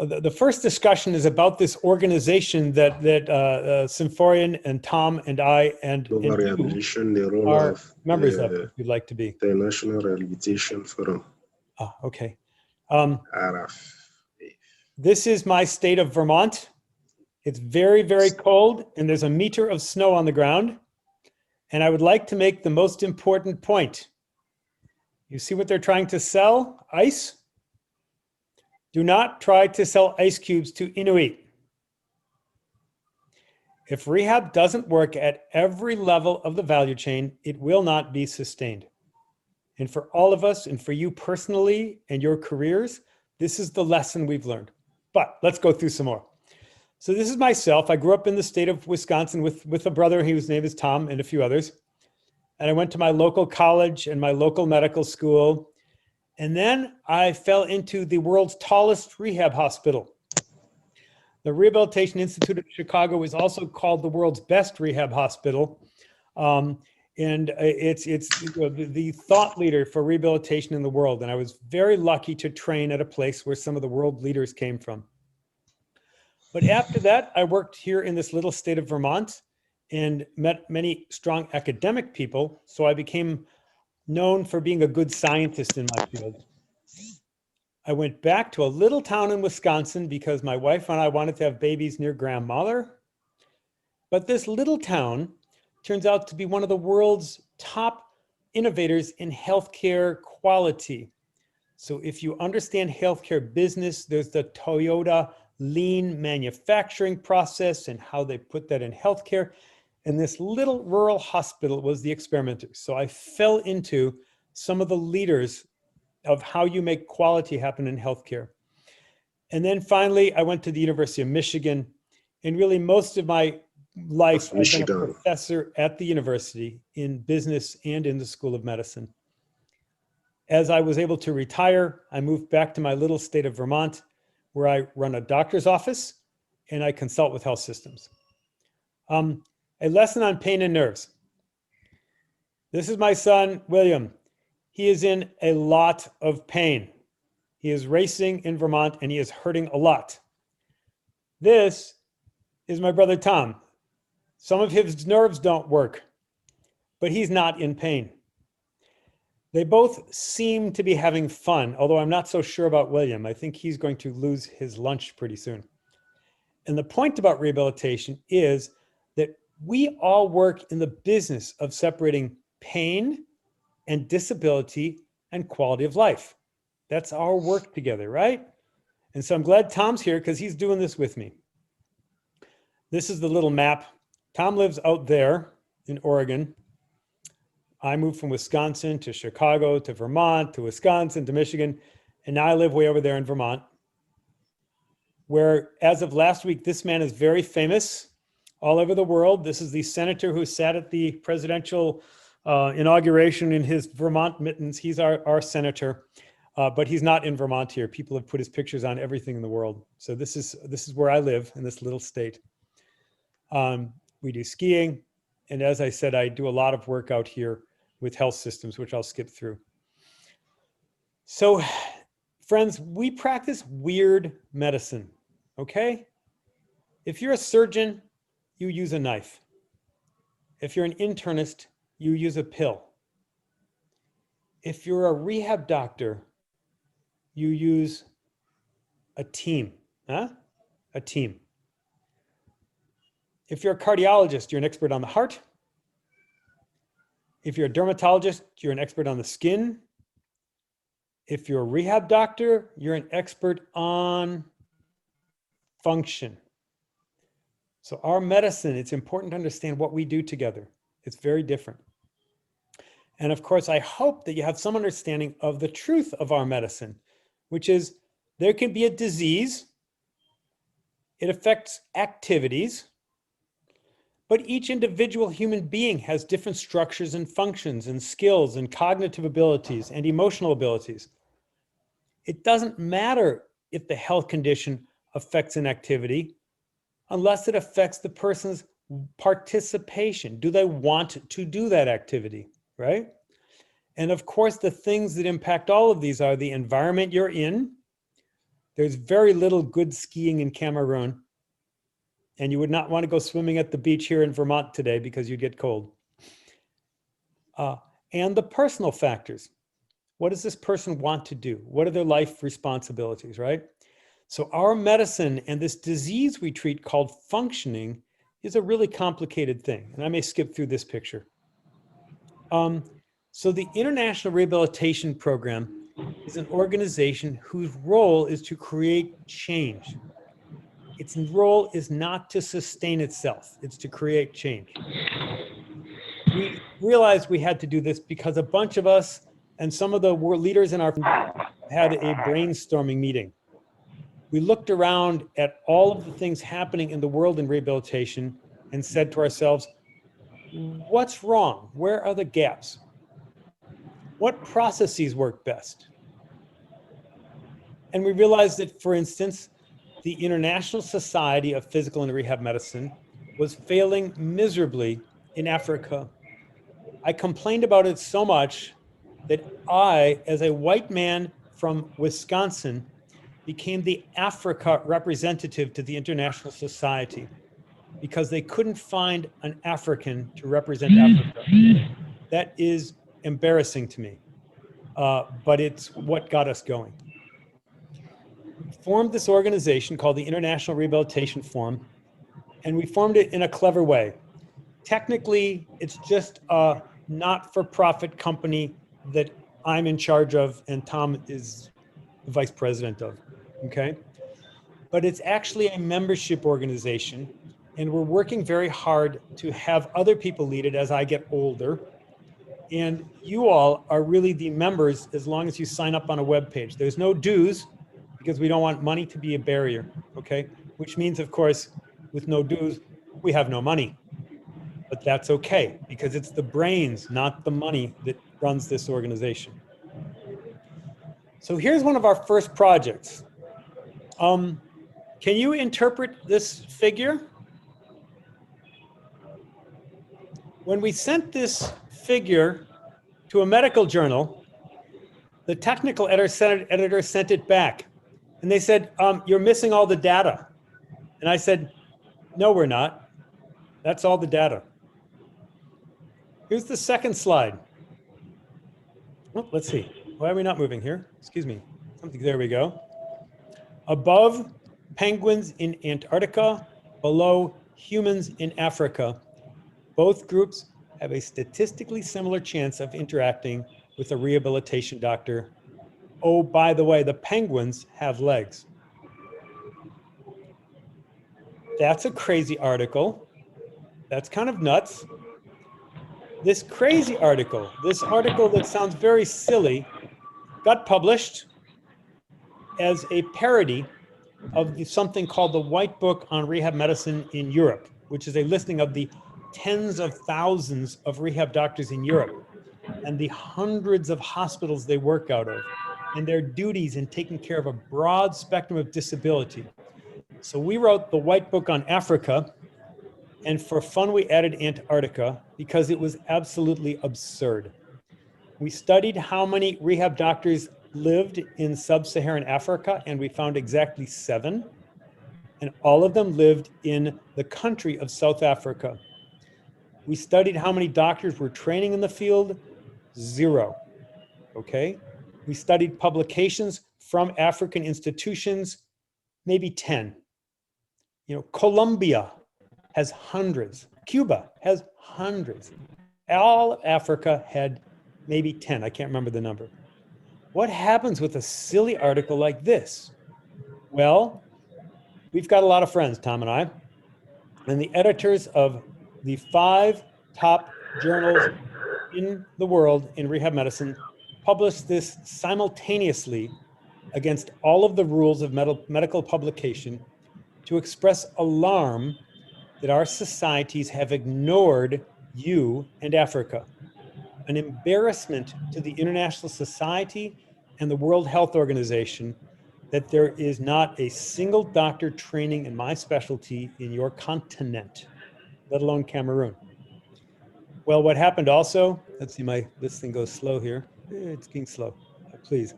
the first discussion is about this organization that Symphorian and Tom and I and Global you rehabilitation, the role are of members of, if you'd like to be. International Rehabilitation Forum. Ah, okay. IRF. This is my state of Vermont. It's very, very cold, and there's a meter of snow on the ground. And I would like to make the most important point. You see what they're trying to sell? Ice? Do not try to sell ice cubes to Inuit. If rehab doesn't work at every level of the value chain, it will not be sustained. And for all of us, and for you personally and your careers, this is the lesson we've learned. But let's go through some more. So this is myself. I grew up in the state of Wisconsin with a brother whose name is Tom and a few others. And I went to my local college and my local medical school. And then I fell into the world's tallest rehab hospital. The Rehabilitation Institute of Chicago is also called the world's best rehab hospital. And it's the thought leader for rehabilitation in the world. And I was very lucky to train at a place where some of the world leaders came from. But after that, I worked here in this little state of Vermont and met many strong academic people. So I became known for being a good scientist in my field. I went back to a little town in Wisconsin because my wife and I wanted to have babies near grandmother. But this little town turns out to be one of the world's top innovators in healthcare quality. So if you understand healthcare business, there's the Toyota lean manufacturing process and how they put that in healthcare. And this little rural hospital was the experimenter. So I fell into some of the leaders of how you make quality happen in healthcare. And then finally, I went to the University of Michigan. And really most of my life, I've been a professor at the university in business and in the School of Medicine. As I was able to retire, I moved back to my little state of Vermont, where I run a doctor's office and I consult with health systems. A lesson on pain and nerves. This is my son, William. He is in a lot of pain. He is racing in Vermont and he is hurting a lot. This is my brother, Tom. Some of his nerves don't work, but he's not in pain. They both seem to be having fun, although I'm not so sure about William. I think he's going to lose his lunch pretty soon. And the point about rehabilitation is that we all work in the business of separating pain and disability and quality of life. That's our work together, right? And so I'm glad Tom's here because he's doing this with me. This is the little map. Tom lives out there in Oregon. I moved from Wisconsin to Chicago to Vermont to Wisconsin to Michigan, and now I live way over there in Vermont, where as of last week, this man is very famous all over the world. This is the senator who sat at the presidential inauguration in his Vermont mittens. He's our senator, but he's not in Vermont here. People have put his pictures on everything in the world. So this is where I live in this little state. We do skiing. And as I said, I do a lot of work out here with health systems, which I'll skip through. So friends, we practice weird medicine, okay? If you're a surgeon, you use a knife. If you're an internist, you use a pill. If you're a rehab doctor, you use a team, huh? A team. If you're a cardiologist, you're an expert on the heart. If you're a dermatologist, you're an expert on the skin. If you're a rehab doctor, you're an expert on function. So our medicine, it's important to understand what we do together. It's very different. And of course, I hope that you have some understanding of the truth of our medicine, which is there can be a disease. It affects activities. But each individual human being has different structures and functions and skills and cognitive abilities and emotional abilities. It doesn't matter if the health condition affects an activity unless it affects the person's participation. Do they want to do that activity, right? And of course, the things that impact all of these are the environment you're in, There's very little good skiing in Cameroon, and you would not want to go swimming at the beach here in Vermont today because you'd get cold. And the personal factors. What does this person want to do? What are their life responsibilities, right? So our medicine and this disease we treat called functioning is a really complicated thing. And I may skip through this picture. So the International Rehabilitation Program is an organization whose role is to create change. Its role is not to sustain itself, it's to create change. We realized we had to do this because a bunch of us and some of the world leaders in our had a brainstorming meeting. We looked around at all of the things happening in the world in rehabilitation and said to ourselves, what's wrong? Where are the gaps? What processes work best? And we realized that, for instance, the International Society of Physical and Rehab Medicine was failing miserably in Africa. I complained about it so much that I, as a white man from Wisconsin, became the Africa representative to the International Society because they couldn't find an African to represent Africa. That is embarrassing to me, but it's what got us going. We formed this organization called the International Rehabilitation Forum, and we formed it in a clever way. Technically, it's just a not-for-profit company that I'm in charge of and Tom is the vice president of, okay? But it's actually a membership organization, and we're working very hard to have other people lead it as I get older. And you all are really the members as long as you sign up on a web page. There's no dues because we don't want money to be a barrier, okay? Which means, of course, with no dues, we have no money. But that's okay because it's the brains, not the money, that runs this organization. So here's one of our first projects. Can you interpret this figure? When we sent this figure to a medical journal, the technical editor sent it back. And they said, you're missing all the data. And I said, no, we're not. That's all the data. Here's the second slide. Oh, let's see. Why are we not moving here? Excuse me. Something. There we go. Above, penguins in Antarctica. Below, humans in Africa. Both groups have a statistically similar chance of interacting with a rehabilitation doctor. Oh, by the way, the penguins have legs. That's a crazy article. That's kind of nuts. This crazy article, this article that sounds very silly, got published as a parody of something called the White Book on Rehab Medicine in Europe, which is a listing of the tens of thousands of rehab doctors in Europe and the hundreds of hospitals they work out of and their duties in taking care of a broad spectrum of disability. So we wrote the White Book on Africa, and for fun we added Antarctica because it was absolutely absurd. We studied how many rehab doctors lived in sub-Saharan Africa, and we found exactly 7, and all of them lived in the country of South Africa. We studied how many doctors were training in the field, 0, okay? We studied publications from African institutions, maybe 10. You know, Colombia has hundreds. Cuba has hundreds. All of Africa had maybe 10. I can't remember the number. What happens with a silly article like this? Well, we've got a lot of friends, Tom and I, and the editors of the 5 top journals in the world in rehab medicine published this simultaneously against all of the rules of medical publication to express alarm that our societies have ignored you and Africa. An embarrassment to the International Society and the World Health Organization that there is not a single doctor training in my specialty in your continent, let alone Cameroon. Well, what happened also, let's see, this thing goes slow here. It's getting slow, please.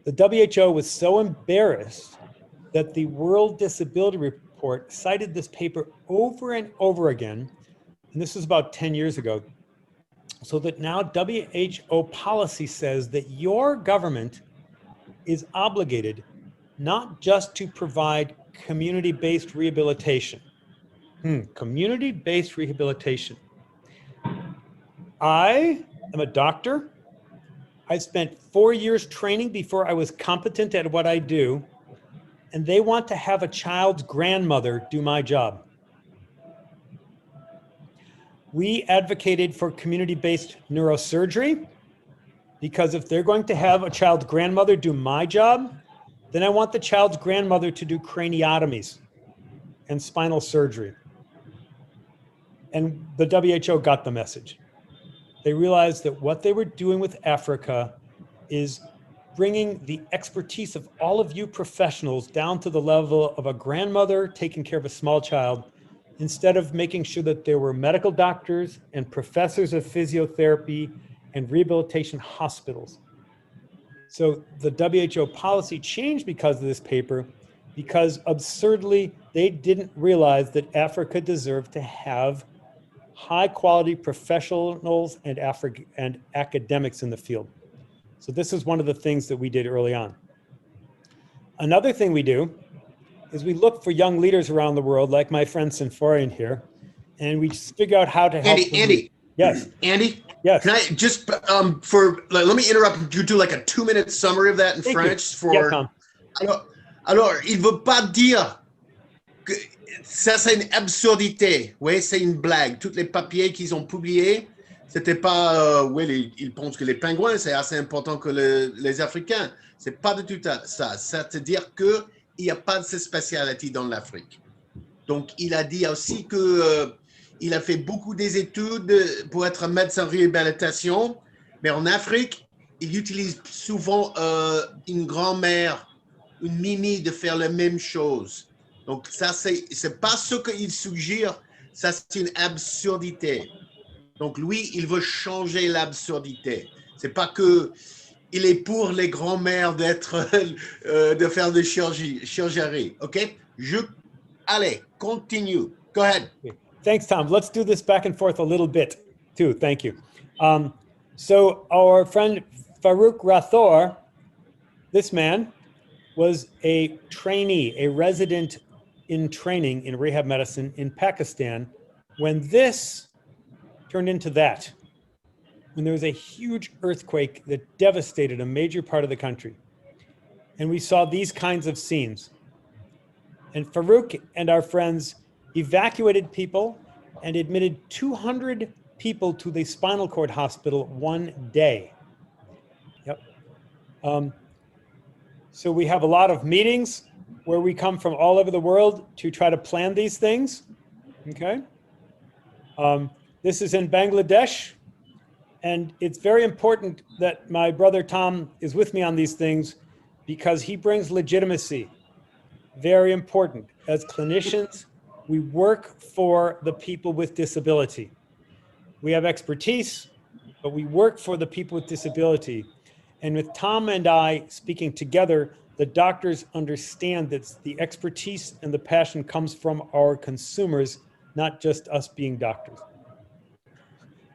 The WHO was so embarrassed that the World Disability Report cited this paper over and over again, and this was about 10 years ago, so that now WHO policy says that your government is obligated not just to provide community-based rehabilitation. Community-based rehabilitation. I am a doctor. I spent 4 years training before I was competent at what I do, and they want to have a child's grandmother do my job. We advocated for community-based neurosurgery because if they're going to have a child's grandmother do my job, then I want the child's grandmother to do craniotomies and spinal surgery. And the WHO got the message. They realized that what they were doing with Africa is bringing the expertise of all of you professionals down to the level of a grandmother taking care of a small child, instead of making sure that there were medical doctors and professors of physiotherapy and rehabilitation hospitals. So the WHO policy changed because of this paper, because absurdly, they didn't realize that Africa deserved to have high quality professionals and academics in the field. So this is one of the things that we did early on. Another thing we do is we look for young leaders around the world, like my friend Symphorian here, and we just figure out how to help them. Andy. Yes. Andy. Yes. Can I just let me interrupt. You do like a 2-minute summary of that in Thank French you. for. Yeah, Tom. Alors, il veut pas dire que ça c'est une absurdité. Oui, c'est une blague. Tous les papiers qu'ils ont publiés, c'était pas. Ils pensent que les pingouins c'est assez important que les Africains. C'est pas du tout ça. C'est-à-dire que il n'y a pas de cette spécialité dans l'Afrique. Donc, il a dit aussi que il a fait beaucoup des études pour être médecin réhabilitation, mais en Afrique, il utilise souvent une grand-mère, une mimi de faire la même chose. Donc, ça, c'est pas ce qu'il suggère, ça, c'est une absurdité. Donc, lui, il veut changer l'absurdité. C'est pas que il est pour les grands-mères de faire de chirurgie. OK? Allez, continue. Go ahead. Thanks, Tom. Let's do this back and forth a little bit, too. Thank you. So our friend Farouk Rathor, this man was a trainee, a resident in training in rehab medicine in Pakistan when this turned into that, when there was a huge earthquake that devastated a major part of the country. And we saw these kinds of scenes. And Farouk and our friends evacuated people and admitted 200 people to the spinal cord hospital one day. Yep. So we have a lot of meetings where we come from all over the world to try to plan these things. Okay. This is in Bangladesh. And it's very important that my brother Tom is with me on these things because he brings legitimacy. Very important. As clinicians, we work for the people with disability. We have expertise, but we work for the people with disability. And with Tom and I speaking together, the doctors understand that the expertise and the passion comes from our consumers, not just us being doctors.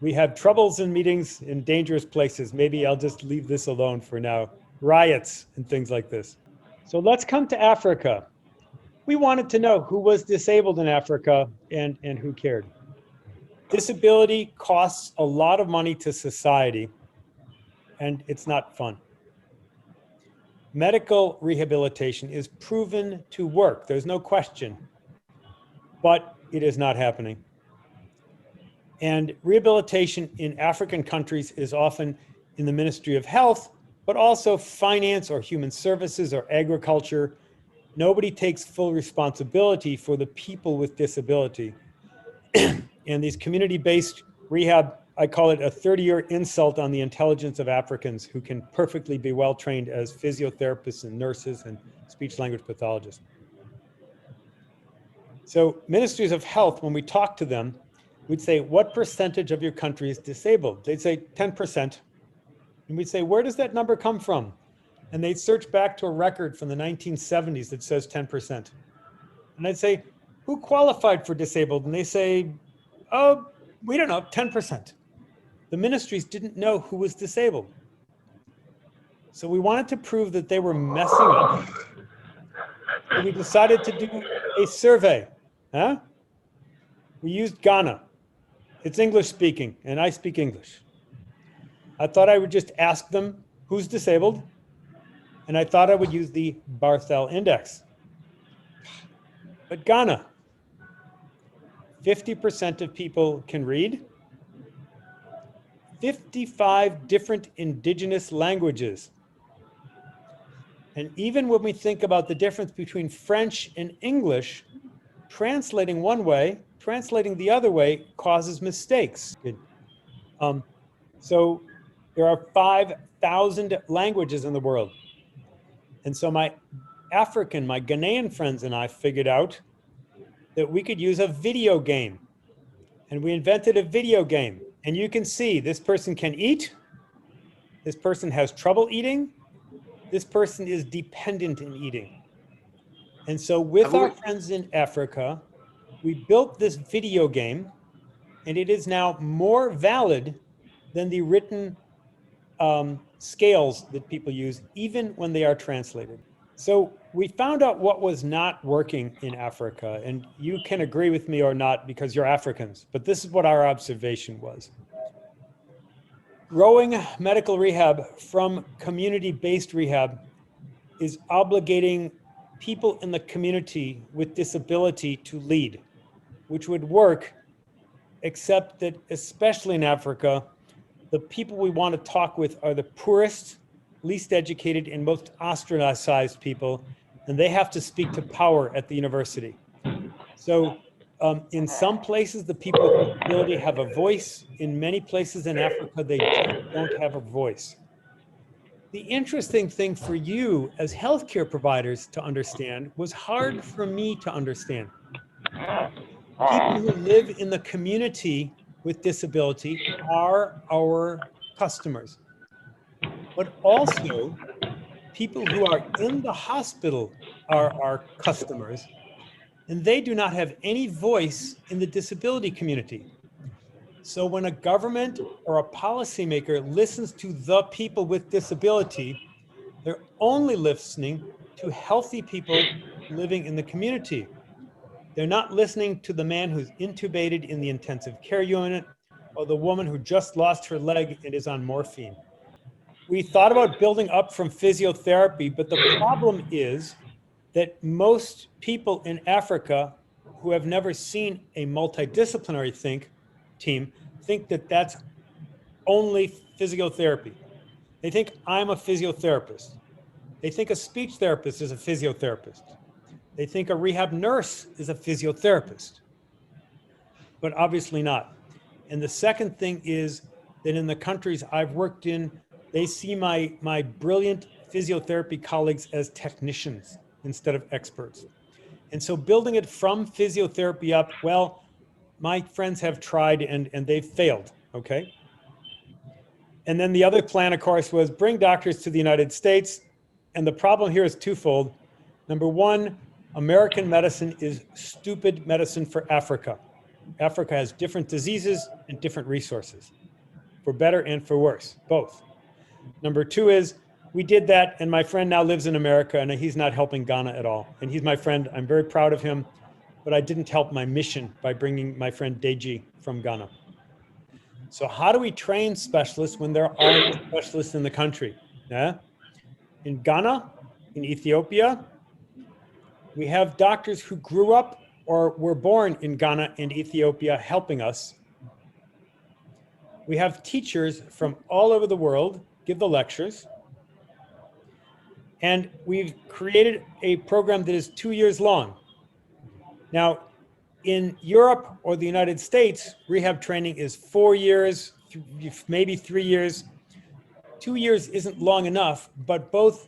We have troubles in meetings in dangerous places. Maybe I'll just leave this alone for now. Riots and things like this. So let's come to Africa. We wanted to know who was disabled in Africa and who cared. Disability costs a lot of money to society, and it's not fun. Medical rehabilitation is proven to work. There's no question, but it is not happening. And rehabilitation in African countries is often in the Ministry of Health, but also finance or human services or agriculture. Nobody takes full responsibility for the people with disability. And these community-based rehab, I call it a 30-year insult on the intelligence of Africans who can perfectly be well-trained as physiotherapists and nurses and speech-language pathologists. So ministries of health, when we talk to them, we'd say, what percentage of your country is disabled? They'd say 10%. And we'd say, where does that number come from? and they'd search back to a record from the 1970s that says 10%. And I'd say, who qualified for disabled? And they say, oh, we don't know, 10%. The ministries didn't know who was disabled. So we wanted to prove that they were messing up. So we decided to do a survey. Huh? We used Ghana. It's English speaking, and I speak English. I thought I would just ask them who's disabled, and I thought I would use the Barthel Index. But Ghana, 50% of people can read, 55 different indigenous languages. And even when we think about the difference between French and English, translating one way, translating the other way causes mistakes. Good. So there are 5,000 languages in the world. And so my Ghanaian friends and I figured out that we could use a video game. And we invented a video game. And you can see this person can eat. This person has trouble eating. This person is dependent in eating. And so with our friends in Africa, we built this video game, and it is now more valid than the written scales that people use, even when they are translated. So we found out what was not working in Africa, and you can agree with me or not because you're Africans, but this is what our observation was. Growing medical rehab from community-based rehab is obligating people in the community with disability to lead, which would work, except that especially in Africa, the people we want to talk with are the poorest, least educated, and most ostracized people, and they have to speak to power at the university. So in some places, the people with disability have a voice. In many places in Africa, they just don't have a voice. The interesting thing for you as healthcare providers to understand was hard for me to understand. People who live in the community with disability are our customers, but also people who are in the hospital are our customers, and they do not have any voice in the disability community. So when a government or a policymaker listens to the people with disability, they're only listening to healthy people living in the community. They're not listening to the man who's intubated in the intensive care unit or the woman who just lost her leg and is on morphine. We thought about building up from physiotherapy, but the problem is that most people in Africa who have never seen a multidisciplinary team think that that's only physiotherapy. They think I'm a physiotherapist. They think a speech therapist is a physiotherapist. They think a rehab nurse is a physiotherapist, but obviously not. And the second thing is that in the countries I've worked in, they see my brilliant physiotherapy colleagues as technicians instead of experts. And so building it from physiotherapy up, well, my friends have tried and they've failed, okay? And then the other plan, of course, was bring doctors to the United States. And the problem here is twofold. Number one, American medicine is stupid medicine for Africa. Africa has different diseases and different resources, for better and for worse, both. Number two is we did that, and my friend now lives in America, and he's not helping Ghana at all. And he's my friend. I'm very proud of him, but I didn't help my mission by bringing my friend Deji from Ghana. So how do we train specialists when there are no specialists in the country? Yeah? In Ghana, in Ethiopia, we have doctors who grew up or were born in Ghana and Ethiopia helping us. We have teachers from all over the world give the lectures. And we've created a program that is 2 years long. Now, in Europe or the United States, rehab training is 4 years, maybe 3 years. 2 years isn't long enough, but both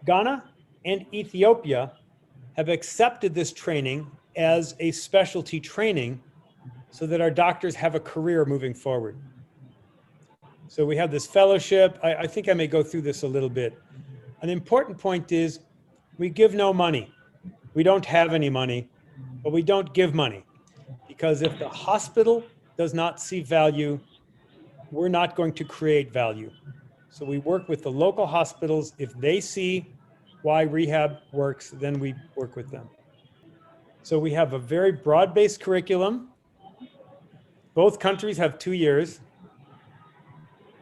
Ghana and Ethiopia have accepted this training as a specialty training so that our doctors have a career moving forward. So we have this fellowship. I think I may go through this a little bit. An important point is we give no money. We don't have any money, but we don't give money. Because if the hospital does not see value, we're not going to create value. So we work with the local hospitals. If they see why rehab works, then we work with them. So we have a very broad-based curriculum. Both countries have 2 years.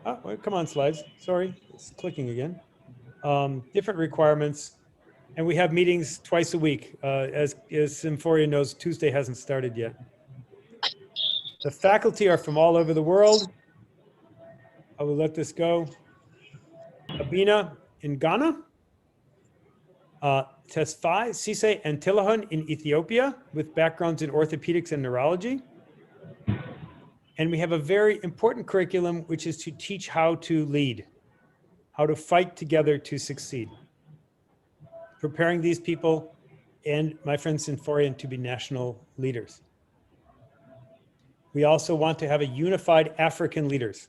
Oh, wait, come on, slides. Sorry, it's clicking again. Different requirements. And we have meetings twice a week. As Symphoria knows, Tuesday hasn't started yet. The faculty are from all over the world. I will let this go. Abina in Ghana. Tesfaye, Sise, and Tilahun in Ethiopia with backgrounds in orthopedics and neurology. And we have a very important curriculum, which is to teach how to lead, how to fight together to succeed. Preparing these people and my friend Symphorian to be national leaders. We also want to have a unified African leaders.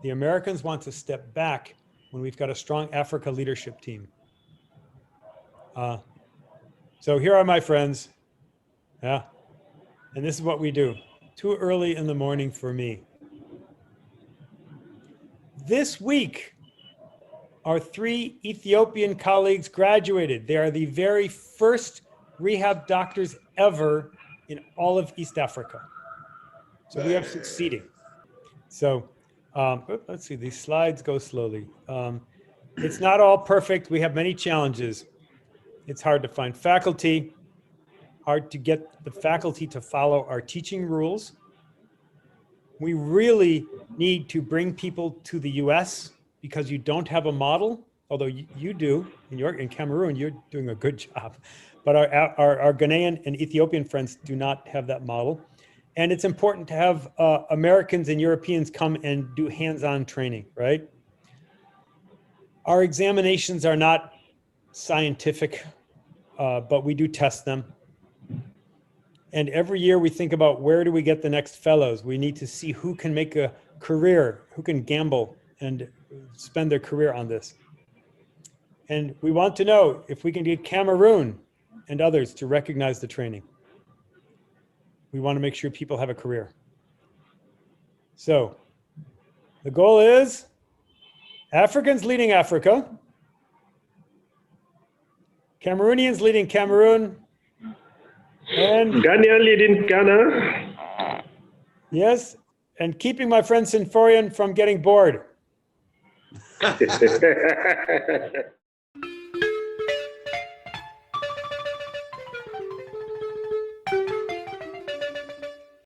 The Americans want to step back when we've got a strong Africa leadership team. So here are my friends. Yeah. And this is what we do. Too early in the morning for me. This week, our 3 Ethiopian colleagues graduated. They are the very first rehab doctors ever in all of East Africa. So we are succeeding. So let's see, these slides go slowly. It's not all perfect. We have many challenges. It's hard to find faculty, hard to get the faculty to follow our teaching rules. We really need to bring people to the US because you don't have a model, although you do in Cameroon, you're doing a good job. But our Ghanaian and Ethiopian friends do not have that model. And it's important to have Americans and Europeans come and do hands-on training, right? Our examinations are not scientific, but we do test them. And every year we think about where do we get the next fellows? We need to see who can make a career, who can gamble and spend their career on this. And we want to know if we can get Cameroon and others to recognize the training. We want to make sure people have a career. So the goal is Africans leading Africa, Cameroonians leading Cameroon, and Ghanaian leading Ghana. yes, and keeping my friend Symphorian from getting bored.